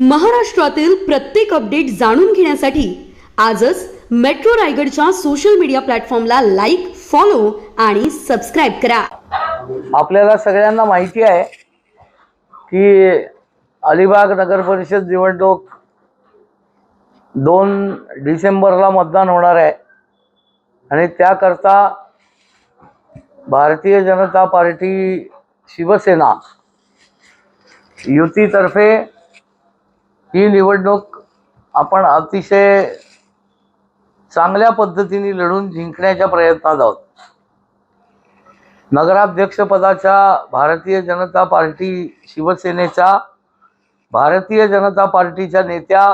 महाराष्ट्रातील प्रत्येक अपडेट जाणून घेण्यासाठी आजच मेट्रो रायगडच्या सोशल मीडिया प्लॅटफॉर्मला लाईक, फॉलो आणि सबस्क्राइब करा। आपल्याला सगळ्यांना माहिती आहे की अलिबाग नगर परिषद निवडणूक 2 डिसेंबरला मतदान होणार आहे आणि त्याकरता भारतीय जनता पार्टी शिवसेना युतीतर्फे ही निवडणूक आपण अतिशय चांगल्या पद्धतीने लढून जिंकण्याच्या प्रयत्नात आहोत। नगराध्यक्षपदाच्या भारतीय जनता पार्टी शिवसेनेच्या भारतीय जनता पार्टीच्या नेत्या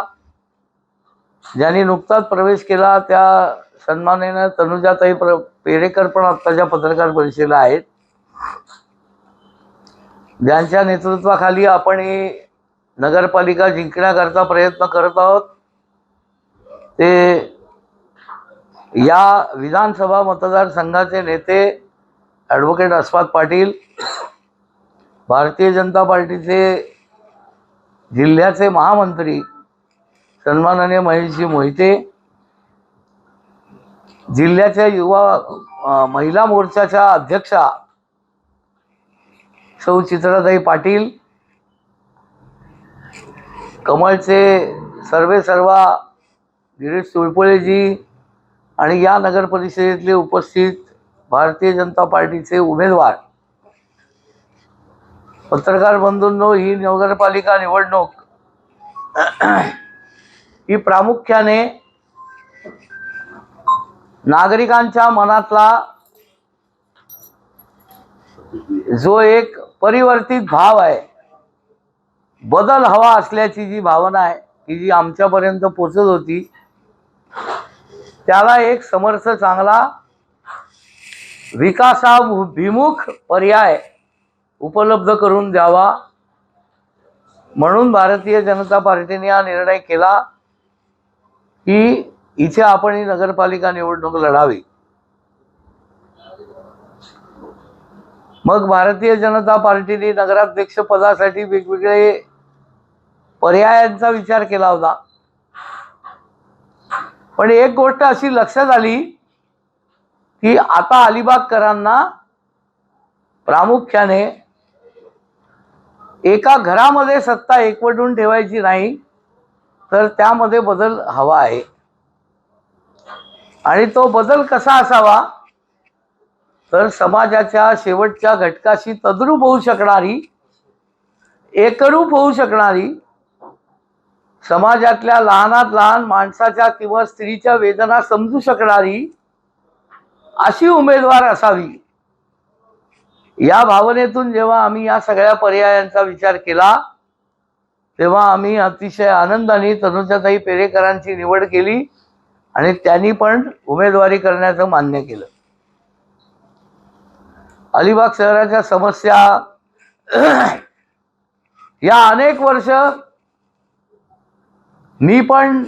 ज्यांनी नुकताच प्रवेश केला त्या सन्माननीय तनुजाताई पेरेकर पण आत्ताच्या पत्रकार परिषदेला आहेत, ज्यांच्या नेतृत्वाखाली आपण ही नगरपालिका जिंकण्याकरता प्रयत्न करत आहोत। ते या विधानसभा मतदारसंघाचे नेते ॲडव्होकेट अस्वाद पाटील, भारतीय जनता पार्टीचे जिल्ह्याचे महामंत्री सन्माननीय महेशजी मोहिते, जिल्ह्याच्या युवा महिला मोर्चाच्या अध्यक्षा सौ चित्राताई पाटील, कमळचे सर्वेसर्वा गिरीश तुळपुळेजी आणि या नगर परिषदेतले उपस्थित भारतीय जनता पार्टीचे उमेदवार, पत्रकार बंधूंनो, ही नगरपालिका निवडणूक ही प्रामुख्याने नागरिकांच्या मनातला जो एक परिवर्तित भाव आहे, बदल हवा असल्याची जी भावना आहे की जी आमच्यापर्यंत पोचत होती, त्याला एक समर्थ चांगला विकासाभिमुख पर्याय उपलब्ध करून द्यावा म्हणून भारतीय जनता पार्टीने हा निर्णय केला की इथे आपण ही नगरपालिका निवडणूक लढावी। मग भारतीय जनता पार्टीने नगराध्यक्ष पदासाठी वेगवेगळे पर्यायांचा विचार केला होता, पण एक गोष्ट अशी लक्षात आली की आता अलिबागकरांना प्रामुख्याने एका घरामध्ये सत्ता एकवटून ठेवायची नाही, तर त्यामध्ये बदल हवा आहे। आणि तो बदल कसा असावा, तर समाजाच्या शेवटच्या घटकाशी तद्रूप होऊ शकणारी, एकरूप होऊ शकणारी, समाजातल्या लहानात लहान माणसाच्या किंवा स्त्रीच्या वेदना समजू शकणारी अशी उमेदवार असावी। या भावनेतून जेव्हा आम्ही या सगळ्या पर्यायांचा विचार केला तेव्हा आम्ही अतिशय आनंदाने तनुजाताई पेरेकरांची निवड केली आणि त्यांनी पण उमेदवारी करण्याचं मान्य केलं। अलिबाग शहराच्या समस्या या अनेक वर्ष मी पण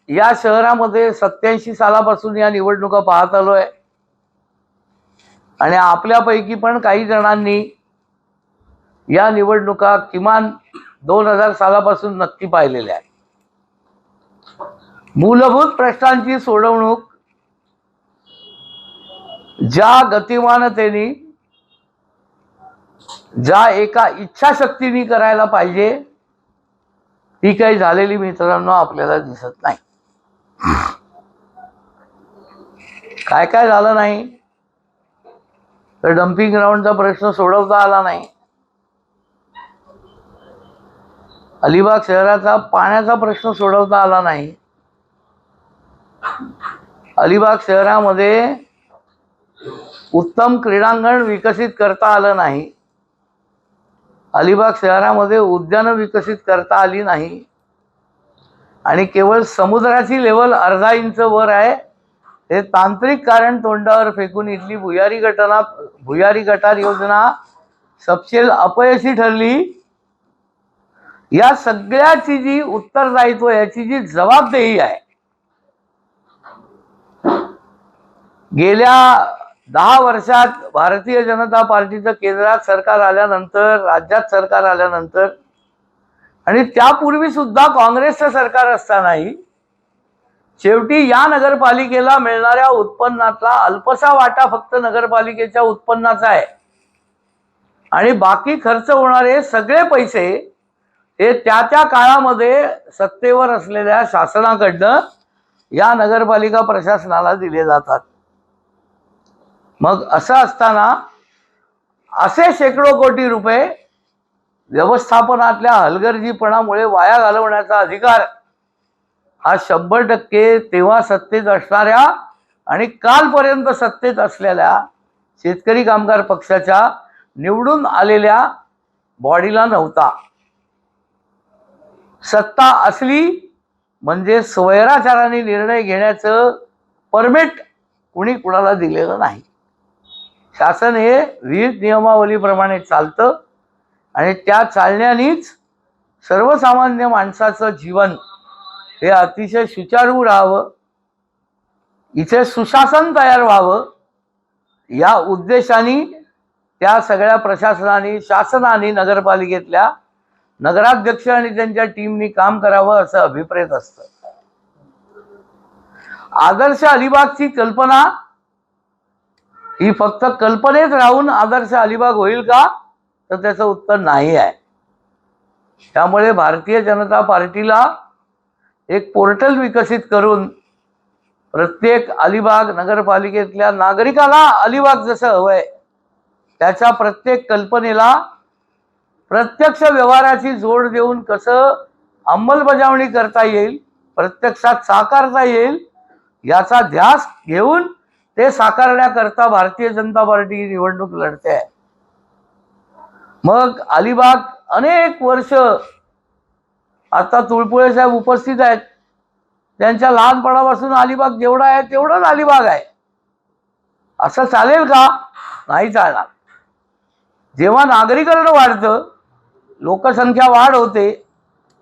या शहरामध्ये 87 सालापासून या निवडणुका पाहत आलोय आणि आपल्यापैकी पण काही जणांनी या निवडणुका किमान 2000 सालापासून नक्की पाहिलेल्या आहेत। मूलभूत प्रश्नांची सोडवणूक ज्या गतिमानतेने, ज्या एका इच्छाशक्तीने करायला पाहिजे ती काही झालेली मित्रांनो आपल्याला दिसत नाही। काय काय झालं नाही, तर डम्पिंग ग्राउंडचा प्रश्न सोडवता आला नाही, अलिबाग शहराचा पाण्याचा प्रश्न सोडवता आला नाही, अलिबाग शहरामध्ये उत्तम क्रीडांगण विकसित करता आलं नाही, अलिबाग शहरामध्ये उद्यानं विकसित करता आली नाही आणि केवळ समुद्राची लेवल अर्धा इंच वर आहे। हे तांत्रिक कारण तोंडावर फेकून इथली भुयारी गटार योजना सपशेल अपयशी ठरली। या सगळ्याची जी उत्तरदायित्व, याची जी जबाबदेही आहे, गेल्या 10 वर्षात भारतीय जनता पार्टीचं केंद्रात सरकार आल्यानंतर, राज्यात सरकार आल्यानंतर आणि त्यापूर्वी सुद्धा काँग्रेसचं सरकार असतानाही शेवटी या नगरपालिकेला मिळणाऱ्या उत्पन्नातला अल्पसा वाटा फक्त नगरपालिकेच्या उत्पन्नाचा आहे आणि बाकी खर्च होणारे सगळे पैसे हे त्या त्या काळामध्ये सत्तेवर असलेल्या शासनाकडनं या नगरपालिका प्रशासनाला दिले जातात. मग असं असताना असे शेकडो कोटी रुपये व्यवस्थापनातल्या हलगर्जीपणामुळे वाया घालवण्याचा अधिकार हा 100% तेव्हा सत्तेत असणाऱ्या आणि कालपर्यंत सत्तेत असलेल्या शेतकरी कामगार पक्षाच्या निवडून आलेल्या बॉडीला नव्हता. सत्ता असली म्हणजे स्वैराचाराने निर्णय घेण्याचं परमिट कुणी कुणाला दिलेलं नाही. शासन हे विहित नियमावलीप्रमाणे चालतं आणि त्या चालण्यानेच सर्वसामान्य माणसाचं जीवन हे अतिशय सुचारू राहावं, इथे सुशासन तयार व्हावं या उद्देशाने त्या सगळ्या प्रशासनाने शासनाने नगरपालिकेतल्या नगराध्यक्ष आणि त्यांच्या टीमनी काम करावं असं अभिप्रेत असतं. आदर्श अलिबागची कल्पना ही फक्त कल्पनेत राहून आदर्श अलिबाग होईल का, तर त्याचं उत्तर नाही आहे. त्यामुळे भारतीय जनता पार्टीला एक पोर्टल विकसित करून प्रत्येक अलिबाग नगरपालिकेतल्या नागरिकाला अलिबाग जसं हवंय त्याच्या प्रत्येक कल्पनेला प्रत्यक्ष व्यवहाराची जोड देऊन कसं अंमलबजावणी करता येईल, प्रत्यक्षात साकारता येईल याचा ध्यास घेऊन ते साकारण्याकरता भारतीय जनता पार्टी निवडणूक लढते आहे. मग अलिबाग अनेक वर्ष आता तुळपुळे साहेब उपस्थित आहेत, त्यांच्या लहानपणापासून अलिबाग जेवढा आहे तेवढाच अलिबाग आहे. असं चालेल का? नाही चालणार. जेव्हा नागरीकरण वाढतं, लोकसंख्या वाढ होते,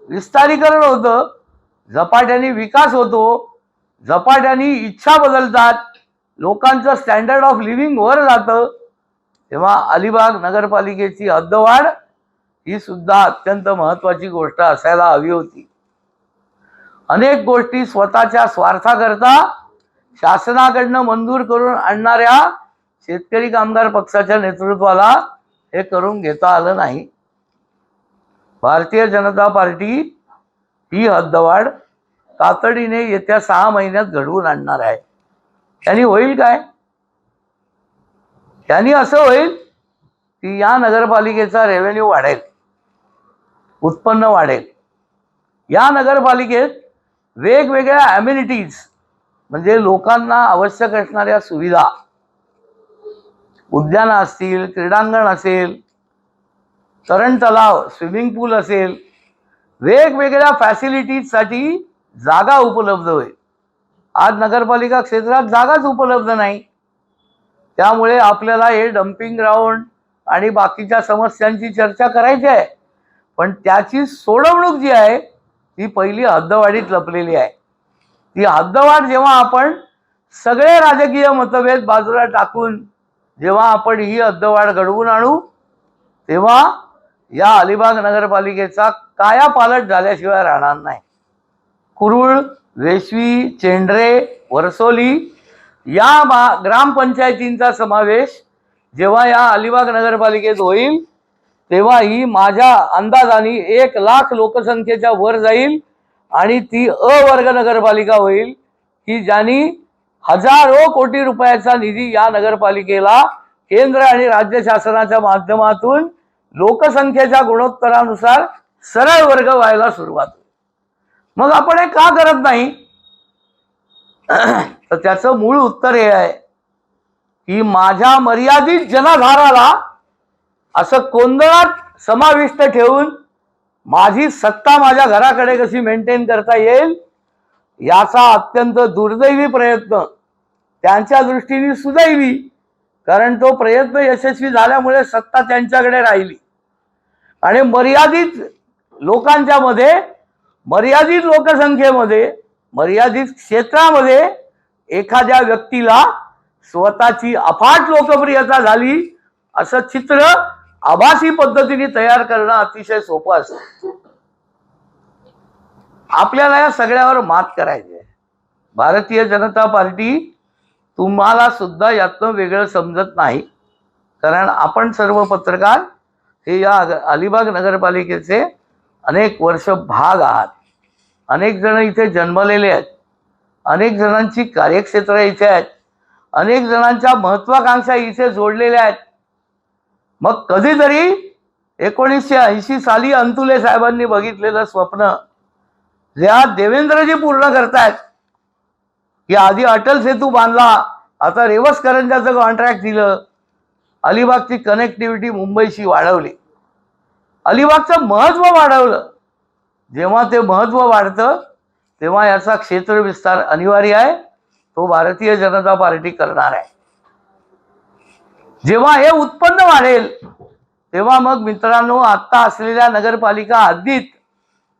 विस्तारीकरण होतं, झपाट्याने विकास होतो, झपाट्याने इच्छा बदलतात, लोकांचं स्टँडर्ड ऑफ लिव्हिंग वर जातं, तेव्हा अलिबाग नगरपालिकेची हद्दवाढ ही सुद्धा अत्यंत महत्वाची गोष्ट असायला हवी होती. अनेक गोष्टी स्वतःच्या स्वार्थाकरता शासनाकडनं मंजूर करून आणणाऱ्या शेतकरी कामगार पक्षाच्या नेतृत्वाला हे करून घेता आलं नाही. भारतीय जनता पार्टी ही हद्दवाढ तातडीने येत्या 6 महिन्यात घडवून आणणार आहे. त्यांनी होईल काय? त्यांनी असं होईल की या नगरपालिकेचा रेव्हेन्यू वाढेल, उत्पन्न वाढेल. या नगरपालिकेत वेगवेगळ्या ॲम्युनिटीज म्हणजे लोकांना आवश्यक असणाऱ्या सुविधा, उद्यानं असतील, क्रीडांगण असेल, तरण तलाव, स्विमिंग पूल असेल, वेगवेगळ्या फॅसिलिटीजसाठी जागा उपलब्ध होईल. आज नगरपालिका क्षेत्रात जागाच उपलब्ध नाही. त्यामुळे आपल्याला हे डम्पिंग ग्राउंड आणि बाकीच्या समस्यांची चर्चा करायची आहे, पण त्याची सोडवणूक जी आहे ती पहिली हद्दवाढीत लपलेली आहे. ती हद्दवाढ जेव्हा आपण सगळे राजकीय मतभेद बाजूला टाकून जेव्हा आपण ही हद्दवाढ घडवून आणू, तेव्हा या अलिबाग नगरपालिकेचा कायापालट झाल्याशिवाय राहणार नाही. कुरुळ, वेशवी, चेंडरे, वरसोली या ग्रामपंचायतींचा समावेश जेव्हा या अलिबाग नगरपालिकेत होईल, तेव्हा ही माझ्या अंदाजाने 1 लाख लोकसंख्येच्या वर जाईल आणि ती अवर्ग नगरपालिका होईल की ज्यांनी हजारो कोटी रुपयाचा निधी या नगरपालिकेला केंद्र आणि राज्य शासनाच्या माध्यमातून लोकसंख्येच्या गुणोत्तरानुसार सरळ वर्ग व्हायला सुरुवात होईल. मग आपण हे का करत नाही? तर त्याचं मूळ उत्तर हे आहे की माझ्या मर्यादित जनाधाराला असं कोंदणात समाविष्ट ठेवून माझी सत्ता माझ्या घराकडे कशी मेंटेन करता येईल याचा अत्यंत दुर्दैवी प्रयत्न, त्यांच्या दृष्टीने सुदैवी, कारण तो प्रयत्न यशस्वी झाल्यामुळे सत्ता त्यांच्याकडे राहिली आणि मर्यादित लोकांच्या मध्ये, मर्यादित लोकसंख्येमध्ये, मर्यादित क्षेत्रामध्ये एखाद्या व्यक्तीला स्वतःची अफाट लोकप्रियता झाली असं चित्र आभासी पद्धतीने तयार करणं अतिशय सोपं असतं. आपल्याला या सगळ्यावर मात करायची आहे. भारतीय जनता पार्टी तुम्हाला सुद्धा यातनं वेगळं समजत नाही, कारण आपण सर्व पत्रकार हे या अलिबाग नगरपालिकेचे अनेक वर्ष भाग आहात. अनेक जण इथे जन्मलेले आहेत, अनेक जणांची कार्यक्षेत्र इथे आहेत, अनेक जणांच्या महत्वाकांक्षा इथे जोडलेल्या आहेत. मग कधीतरी 1980 साली अंतुले साहेबांनी बघितलेलं स्वप्न जे आज देवेंद्रजी पूर्ण करतायत, की आधी अटल सेतू बांधला, आता रेवस करंजाचं कॉन्ट्रॅक्ट दिलं, अलिबागची कनेक्टिव्हिटी मुंबईशी वाढवली, अलिबागचं महत्व वाढवलं. जेव्हा ते महत्व वाढतं तेव्हा याचा क्षेत्र विस्तार अनिवार्य आहे. तो भारतीय जनता पार्टी करणार आहे. जेव्हा हे उत्पन्न वाढेल तेव्हा मग मित्रांनो, आता असलेल्या नगरपालिका हद्दीत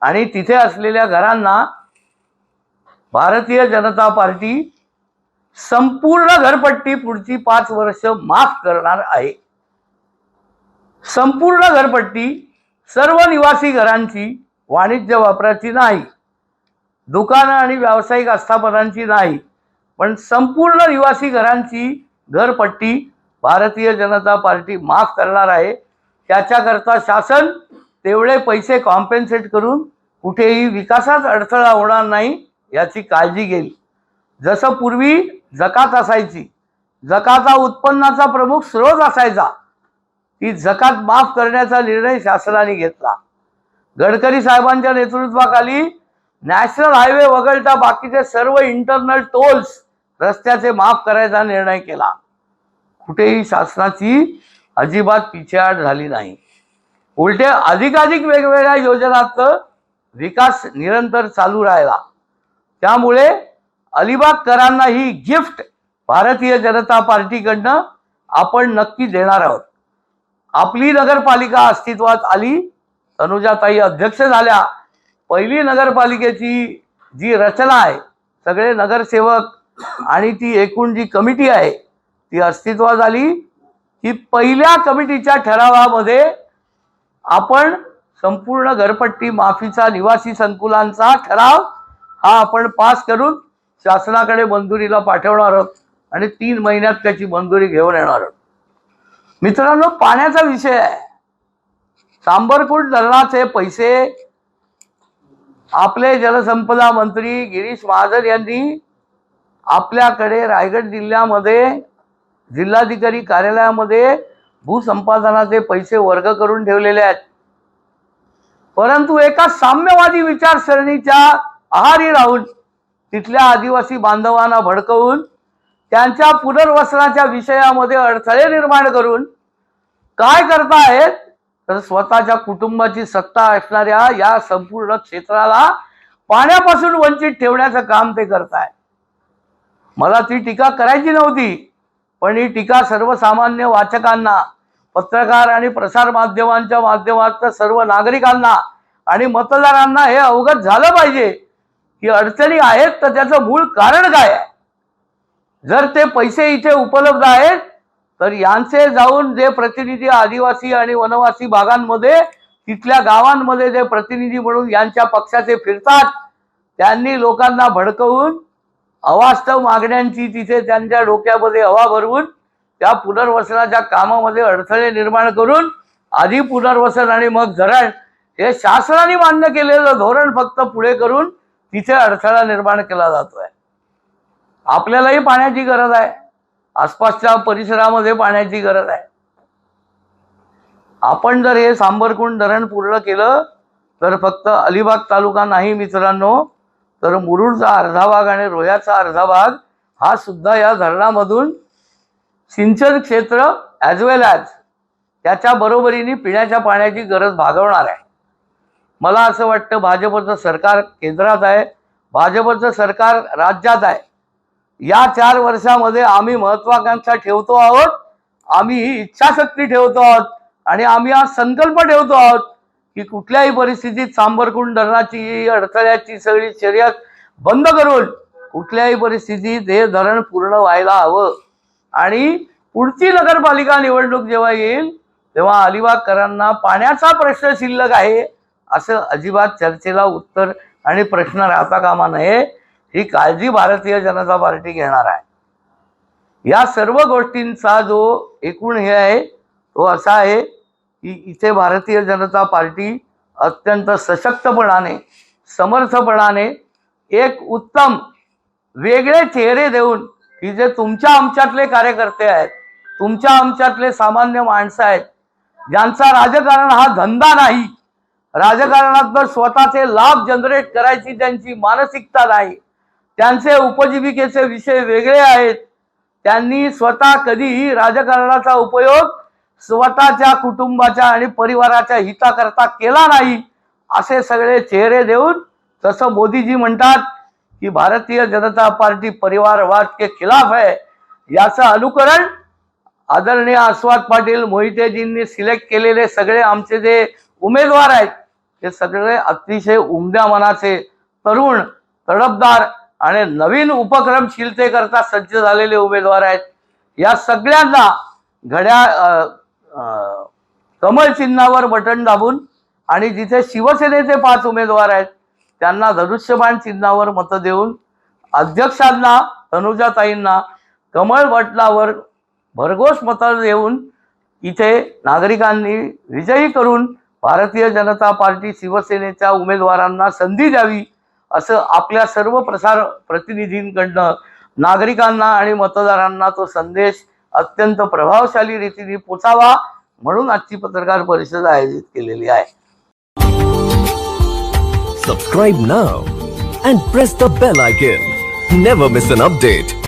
आणि तिथे असलेल्या घरांना भारतीय जनता पार्टी संपूर्ण घरपट्टी पुढची 5 वर्ष माफ करणार आहे. संपूर्ण घरपट्टी सर्व निवासी घरांची, वाणिज्य वापराची नाही, दुकानं आणि व्यावसायिक आस्थापनांची नाही, पण संपूर्ण निवासी घरांची घरपट्टी भारतीय जनता पार्टी माफ करणार आहे. त्याच्याकरता शासन तेवढे पैसे कॉम्पेन्सेट करून कुठेही विकासात अडथळा होणार नाही याची काळजी घेईल. जसं पूर्वी जकात असायची, जकात हा उत्पन्नाचा प्रमुख स्रोत असायचा, ती जकात माफ करण्याचा निर्णय शासनाने घेतला. गडकरी साहेबांच्या नेतृत्वाखाली नॅशनल हायवे वगळता बाकीचे सर्व इंटरनल टोल्स रस्त्याचे माफ करायचा निर्णय केला. कुठेही शासनाची अजिबात पिछेहाट झाली नाही. उलटे अधिकाधिक वेगवेगळ्या योजनांचा विकास निरंतर चालू राहिला. त्यामुळे अलिबागकरांना ही गिफ्ट भारतीय जनता पार्टीकडनं आपण नक्की देणार आहोत. आपली नगरपालिका अस्तित्वात आली, तनुजाताई अध्यक्ष झाल्या. पहिली नगरपालिकेची जी रचना आहे, सगळे नगरसेवक आणि ती एकूण जी कमिटी आहे ती अस्तित्वात आली. की पहिल्या कमिटीच्या ठरावामध्ये आपण संपूर्ण घरपट्टी माफीचा निवासी संकुलांचा ठराव हा आपण पास करून शासनाकडे मंजुरीला पाठवणार आहोत आणि 3 महिन्यात त्याची मंजुरी घेऊन येणार आहोत. मित्रांनो, पाण्याचा विषय आहे. सांबरकुंड धरणाचे पैसे आपले जलसंपदा मंत्री गिरीश महाजन यांनी आपल्याकडे रायगड जिल्ह्यामध्ये जिल्हाधिकारी कार्यालयामध्ये भूसंपादनाचे पैसे वर्ग करून ठेवलेले आहेत. परंतु एका साम्यवादी विचारसरणीच्या आहारी राहून तिथल्या आदिवासी बांधवांना भडकवून त्यांच्या पुनर्वसनाच्या विषयामध्ये अडथळे निर्माण करून काय करतायत, तर स्वतःच्या कुटुंबाची सत्ता असणाऱ्या या संपूर्ण क्षेत्राला पाण्यापासून वंचित ठेवण्याचं काम ते करतायत. मला ती टीका करायची नव्हती, पण ही टीका सर्वसामान्य वाचकांना, पत्रकार आणि प्रसार माध्यमांच्या माध्यमातून सर्व नागरिकांना आणि मतदारांना हे अवगत झालं पाहिजे की अडचणी आहेत तर त्याचं मूळ कारण काय आहे. जर ते पैसे इथे उपलब्ध आहेत तर यांचे जाऊन जे प्रतिनिधी आदिवासी आणि वनवासी भागांमध्ये, तिथल्या गावांमध्ये जे प्रतिनिधी म्हणून यांच्या पक्षाचे फिरतात, त्यांनी लोकांना भडकवून अवास्तव मागण्यांची तिथे त्यांच्या डोक्यामध्ये हवा भरवून त्या पुनर्वसनाच्या कामामध्ये अडथळे निर्माण करून आधी पुनर्वसन आणि मग धरण हे शासनाने मान्य केलेलं धोरण फक्त पुढे करून तिथे अडथळा निर्माण केला जातोय. आपल्यालाही पाण्याची गरज आहे, आसपासच्या परिसरामध्ये पाण्याची गरज आहे. आपण जर हे सांबरकुंड धरण पूर्ण केलं तर फक्त अलिबाग तालुका नाही मित्रांनो, तर मुरुडचा अर्धा भाग आणि रोह्याचा अर्धा भाग हा सुद्धा या धरणामधून सिंचन क्षेत्र ॲज वेल ॲज त्याच्या बरोबरीने पिण्याच्या पाण्याची गरज भागवणार आहे. मला असं वाटतं भाजपचं सरकार केंद्रात आहे, भाजपचं सरकार राज्यात आहे. या 4 वर्षामध्ये आम्ही महत्वाकांक्षा ठेवतो आहोत, आम्ही ही इच्छाशक्ती ठेवतो आहोत आणि आम्ही हा संकल्प ठेवतो आहोत की कुठल्याही परिस्थितीत सांबरकुंड धरणाची अडथळ्याची सगळी शर्यत बंद करून कुठल्याही परिस्थितीत हे धरण पूर्ण व्हायला हवं. आणि पुढची नगरपालिका निवडणूक जेव्हा येईल तेव्हा अलिबागकरांना पाण्याचा प्रश्न शिल्लक आहे असं अजिबात चर्चेला उत्तर आणि प्रश्न राहता कामा नये, ही काळजी भारतीय जनता पार्टी घेणार आहे. या सर्व गोष्टींचा जो एकूण हे आहे तो असा आहे की इथे भारतीय जनता पार्टी अत्यंत सशक्तपणाने, समर्थपणाने एक उत्तम वेगळे चेहरे देऊन, की जे तुमच्या आमच्यातले कार्यकर्ते आहेत, तुमच्या आमच्यातले सामान्य माणसं आहेत, ज्यांचा राजकारण हा धंदा नाही, राजकारणात स्वतःचे लाभ जनरेट करायची त्यांची मानसिकता नाही, त्यांचे उपजीविकेचे विषय वेगळे आहेत, त्यांनी स्वतः कधीही राजकारणाचा उपयोग स्वतःच्या कुटुंबाच्या आणि परिवाराच्या हिताकरता केला नाही, असे सगळे चेहरे देऊन, जसं मोदीजी म्हणतात की भारतीय जनता पार्टी परिवारवाद के खिलाफ है, याचं अनुकरण आदरणीय आस्वाद पाटील मोहितेजींनी सिलेक्ट केलेले सगळे आमचे जे उमेदवार आहेत ते सगळे अतिशय उमद्या मनाचे, तरुण, तडफदार आणि नवीन उपक्रमशीलतेकरता सज्ज झालेले उमेदवार आहेत. या सगळ्यांना कमळ चिन्हावर बटन दाबून आणि जिथे शिवसेनेचे 5 उमेदवार आहेत त्यांना धनुष्यबाण चिन्हावर मतं देऊन अध्यक्षांना, तनुजाताईंना कमळ बटनावर भरघोस मतं देऊन इथे नागरिकांनी विजयी करून भारतीय जनता पार्टी शिवसेनेच्या उमेदवारांना संधी द्यावी, असं आपल्या सर्व प्रसार प्रतिनिधींकडनं नागरिकांना आणि मतदारांना तो संदेश अत्यंत प्रभावशाली रीतीने पोचावा म्हणून आजची पत्रकार परिषद आयोजित केलेली आहे. Subscribe now and press the bell icon. Never miss an update.